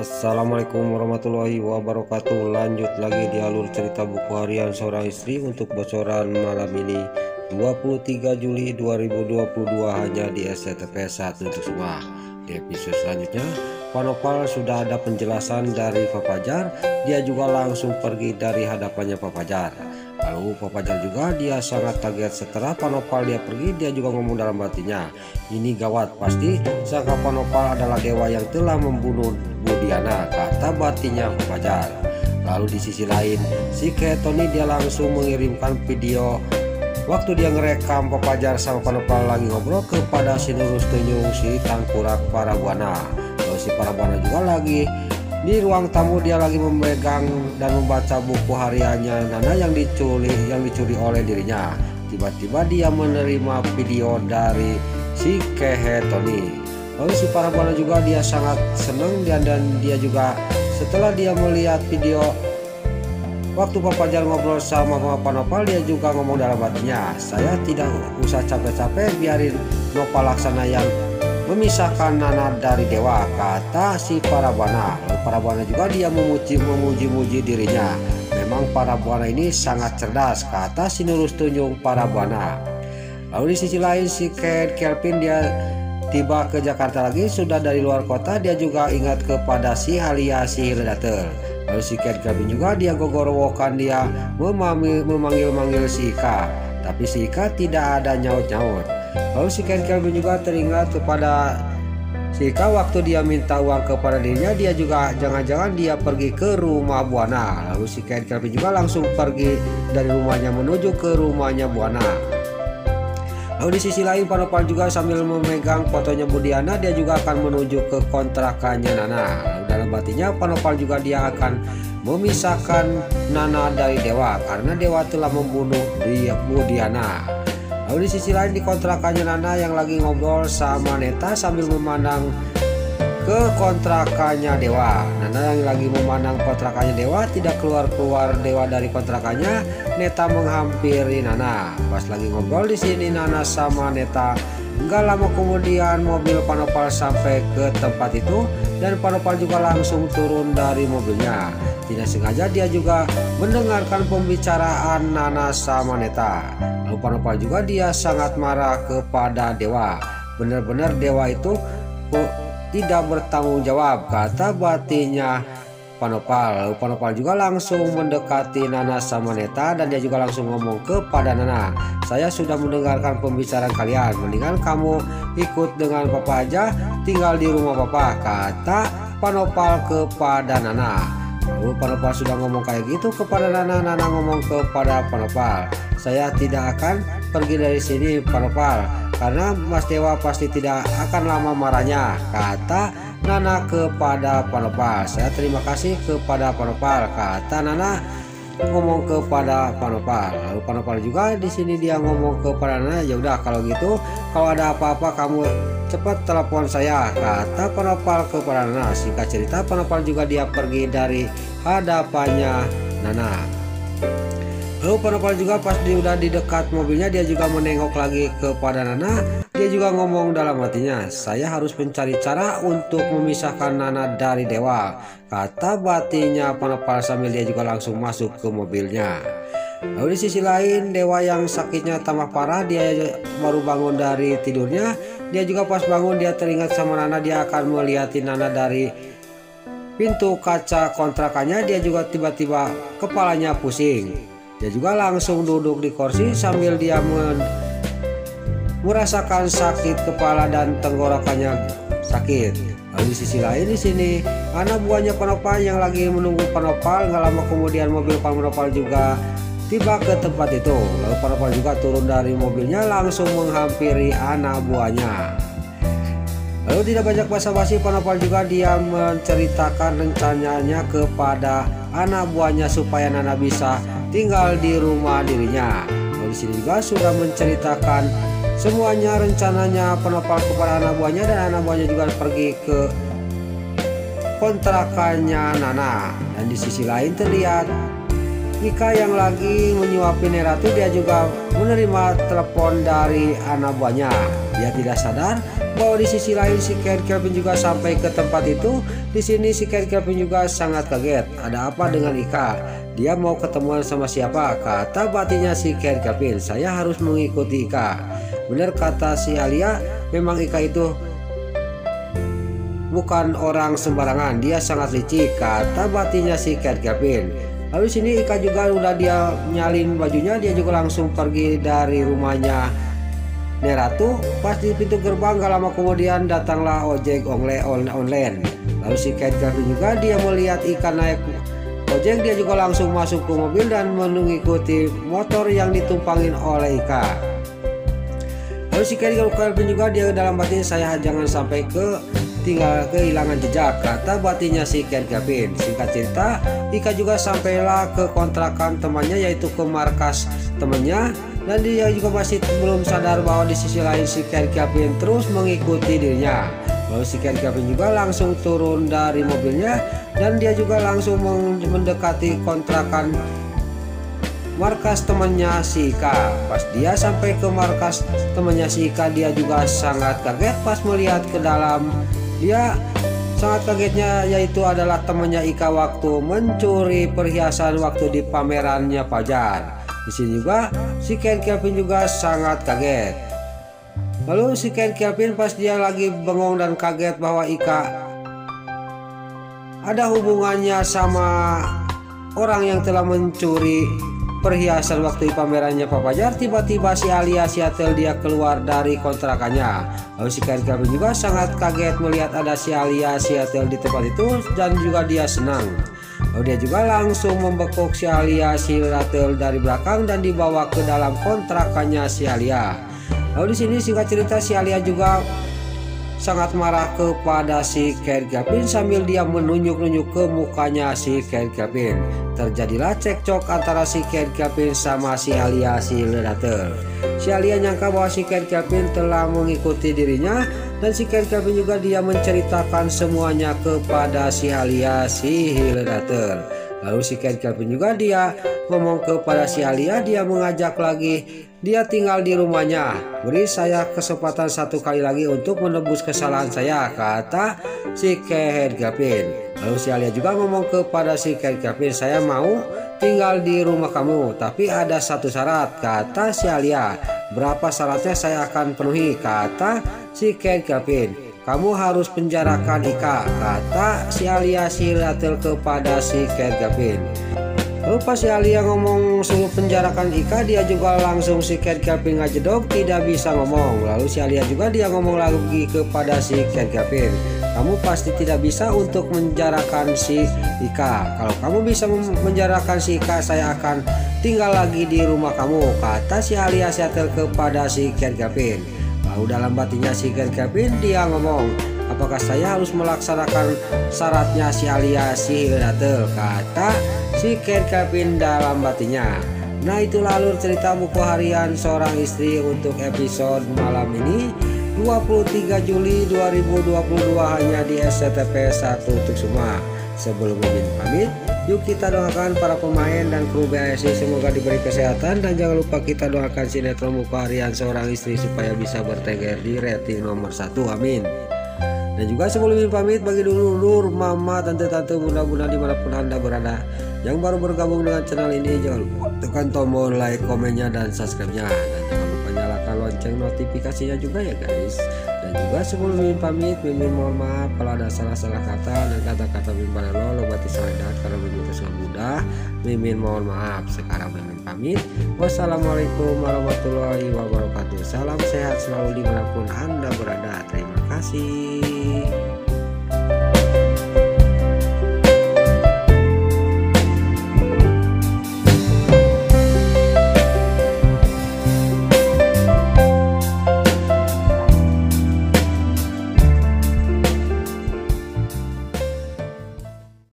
Assalamualaikum warahmatullahi wabarakatuh. Lanjut lagi di alur cerita buku harian seorang istri untuk bocoran malam ini 23 Juli 2022 hanya di SCTV 1 untuk semua. Di episode selanjutnya Pak Nopal sudah ada penjelasan dari Pak Fajar. Dia juga langsung pergi dari hadapannya Pak Fajar. Lalu Pak Fajar juga dia sangat kaget setelah Pak Nopal dia pergi. Dia juga ngomong dalam hatinya, ini gawat, pasti sangka Pak Nopal adalah dewa yang telah membunuh Bu Diana, kata batinnya Pak Fajar. Lalu di sisi lain si Tony dia langsung mengirimkan video waktu dia ngerekam Pak Fajar sama Pak Nopal lagi ngobrol kepada si Nurus Tunjung si Tangkurak Parabuana. Lalu si Parabuana juga lagi di ruang tamu, dia lagi memegang dan membaca buku hariannya Nana yang dicuri oleh dirinya. Tiba-tiba dia menerima video dari si Tony. Lalu si Parabuana juga dia sangat senang dan dia juga setelah dia melihat video waktu Pak Fajar ngobrol sama Pak Nopal, dia juga ngomong dalam hatinya, saya tidak usah capek-capek biarin Nopal laksana yang memisahkan Nana dari dewa, kata si Parabuana. Lalu Parabuana juga dia memuji-muji dirinya. Memang Parabuana ini sangat cerdas, kata si Nurus Tunjung Parabuana. Lalu di sisi lain si Kelvin dia tiba ke Jakarta lagi, sudah dari luar kota. Dia juga ingat kepada si Alia si Redator. Lalu si Kelvin juga dia gogorowokan, dia memanggil si Ika, tapi si Ika tidak ada nyaut-nyaut. Lalu si Kelvin juga teringat kepada si Ika waktu dia minta uang kepada dirinya. Dia juga jangan-jangan dia pergi ke rumah Buana. Lalu si Kelvin juga langsung pergi dari rumahnya menuju ke rumahnya Buana. Lalu di sisi lain Pak Nopal juga sambil memegang fotonya Bu Diana, dia juga akan menuju ke kontrakannya Nana. Lalu dalam hatinya Pak Nopal juga dia akan memisahkan Nana dari dewa karena dewa telah membunuh Bu Diana. Lalu di sisi lain di kontrakannya Nana yang lagi ngobrol sama Neta sambil memandang ke kontrakannya dewa. Nana yang lagi memandang kontrakannya dewa, tidak keluar dewa dari kontrakannya. Neta menghampiri Nana. Pas lagi ngobrol di sini Nana sama Neta, enggak lama kemudian mobil Pak Nopal sampai ke tempat itu dan Pak Nopal juga langsung turun dari mobilnya. Tidak sengaja dia juga mendengarkan pembicaraan Nana sama Neta. Lalu Pak Nopal juga dia sangat marah kepada dewa. Benar-benar dewa itu kok tidak bertanggung jawab, kata batinnya Pak Nopal. Lalu Pak Nopal juga langsung mendekati Nana sama Neta dan dia juga langsung ngomong kepada Nana, saya sudah mendengarkan pembicaraan kalian, mendingan kamu ikut dengan Papa aja, tinggal di rumah Papa, kata Pak Nopal kepada Nana. Lalu Pak Nopal sudah ngomong kayak gitu kepada Nana. Nana ngomong kepada Pak Nopal, saya tidak akan pergi dari sini Pak Nopal, karena Mas Dewa pasti tidak akan lama marahnya, kata Nana kepada Pak Nopal. Saya terima kasih kepada Pak Nopal, kata Nana ngomong kepada Pak Nopal. Lalu Pak Nopal juga di sini dia ngomong kepada Nana, ya udah kalau gitu kalau ada apa-apa kamu cepat telepon saya, kata Pak Nopal kepada Nana. Singkat cerita Pak Nopal juga dia pergi dari hadapannya Nana. Lalu Pak Nopal juga pas dia udah di dekat mobilnya, dia juga menengok lagi kepada Nana. Dia juga ngomong dalam hatinya, saya harus mencari cara untuk memisahkan Nana dari dewa, kata batinnya Pak Nopal sambil dia juga langsung masuk ke mobilnya. Lalu di sisi lain dewa yang sakitnya tambah parah, dia baru bangun dari tidurnya. Dia juga pas bangun dia teringat sama Nana, dia akan melihatin Nana dari pintu kaca kontrakannya. Dia juga tiba-tiba kepalanya pusing. Dia juga langsung duduk di kursi sambil dia merasakan sakit kepala dan tenggorokannya sakit. Lalu di sisi lain di sini anak buahnya Pak Nopal yang lagi menunggu Pak Nopal. Nggak lama kemudian mobil Pak Nopal juga tiba ke tempat itu. Lalu Pak Nopal juga turun dari mobilnya langsung menghampiri anak buahnya. Lalu tidak banyak basa-basi Pak Nopal juga dia menceritakan rencananya kepada anak buahnya supaya Nana bisa tinggal di rumah dirinya. Lalu di sini juga sudah menceritakan semuanya rencananya Pak Nopal kepada anak buahnya dan anak buahnya juga pergi ke kontrakannya Nana. Dan di sisi lain terlihat Ika yang lagi menyuapin Neratu, dia juga menerima telepon dari anak buahnya. Dia tidak sadar bahwa di sisi lain si Kelvin juga sampai ke tempat itu. Di sini si Kelvin juga sangat kaget. Ada apa dengan Ika? Dia mau ketemuan sama siapa? Kata batinnya si Kelvin, saya harus mengikuti Ika. Benar kata si Alia, memang Ika itu bukan orang sembarangan, dia sangat licik, kata batinnya si Kelvin. Lalu sini Ika juga udah dia nyalin bajunya, dia juga langsung pergi dari rumahnya Neratu. Pas di pintu gerbang gak lama kemudian datanglah ojek online. Lalu si Kelvin juga dia melihat Ika naik ojek, dia juga langsung masuk ke mobil dan mengikuti motor yang ditumpangin oleh Ika. Lalu si Kelvin juga dia dalam batin, saya jangan sampai tinggal kehilangan jejak, kata batinnya si Kelvin. Singkat cerita, Ika juga sampailah ke kontrakan temannya, yaitu ke markas temannya, dan dia juga masih belum sadar bahwa di sisi lain si Kelvin terus mengikuti dirinya. Lalu si Kelvin juga langsung turun dari mobilnya dan dia juga langsung mendekati kontrakan markas temannya si Ika. Pas dia sampai ke markas temannya si Ika, dia juga sangat kaget pas melihat ke dalam. Dia sangat kagetnya yaitu adalah temannya Ika waktu mencuri perhiasan waktu di pamerannya Fajar. Di sini juga si Kelvin juga sangat kaget. Lalu si Kelvin pas dia lagi bengong dan kaget bahwa Ika ada hubungannya sama orang yang telah mencuri perhiasan waktu di pamerannya Pak Fajar, tiba-tiba si Alia Seattle dia keluar dari kontrakannya. Lalu si Kelvin juga sangat kaget melihat ada si Alia Seattle di tempat itu dan juga dia senang. Lalu dia juga langsung membekuk si Alia Seattle dari belakang dan dibawa ke dalam kontrakannya si Alia. Lalu di sini singkat cerita si Alia juga sangat marah kepada si Kelvin sambil dia menunjuk-nunjuk ke mukanya si Kelvin. Terjadilah cekcok antara si Kelvin sama si Alia Seattle. Si Alia nyangka bahwa si Kelvin telah mengikuti dirinya dan si Kelvin juga dia menceritakan semuanya kepada si Alia Seattle. Lalu si Kelvin juga dia ngomong kepada si Alia, dia mengajak lagi dia tinggal di rumahnya. Beri saya kesempatan satu kali lagi untuk menebus kesalahan saya, kata si Kelvin. Lalu si Alia juga ngomong kepada si Kelvin, saya mau tinggal di rumah kamu, tapi ada satu syarat, kata si Alia. Berapa syaratnya saya akan penuhi, kata si Kelvin. Kamu harus penjarakan Ika, kata si Alia Seattle kepada si Kelvin. Lalu pas si Alia ngomong suruh penjarakan Ika, dia juga langsung si Kelvin ngajedok, tidak bisa ngomong. Lalu si Alia juga dia ngomong lagi kepada si Kelvin, kamu pasti tidak bisa untuk menjarakan si Ika. Kalau kamu bisa menjarakan si Ika, saya akan tinggal lagi di rumah kamu, kata si Alia Seattle kepada si Kelvin. Lalu dalam batinnya si Kelvin dia ngomong, apakah saya harus melaksanakan syaratnya si Alia Seattle, kata si Kelvin dalam batinnya. Nah, itulah alur cerita buku harian seorang istri untuk episode malam ini 23 Juli 2022 hanya di SCTP 1 untuk semua. Sebelum Mimin pamit, yuk kita doakan para pemain dan kru BASI semoga diberi kesehatan, dan jangan lupa kita doakan sinetron buku harian seorang istri supaya bisa bertengger di rating nomor 1, amin. Dan juga sebelum Mimin pamit, bagi dulur, mama, tante-tante, bunda-bunda dimanapun anda berada yang baru bergabung dengan channel ini, jangan lupa tekan tombol like, komennya, dan subscribe-nya, dan jangan lupa nyalakan lonceng notifikasinya juga ya guys. Dan juga sebelum Mimin pamit, Mimin mohon maaf kalau ada salah-salah kata dan kata-kata Mimin balelo berarti salah karena Mimin terus mudah. Mimin mohon maaf. Sekarang Mimin pamit. Wassalamualaikum warahmatullahi wabarakatuh. Salam sehat selalu dimanapun anda berada. Terima kasih.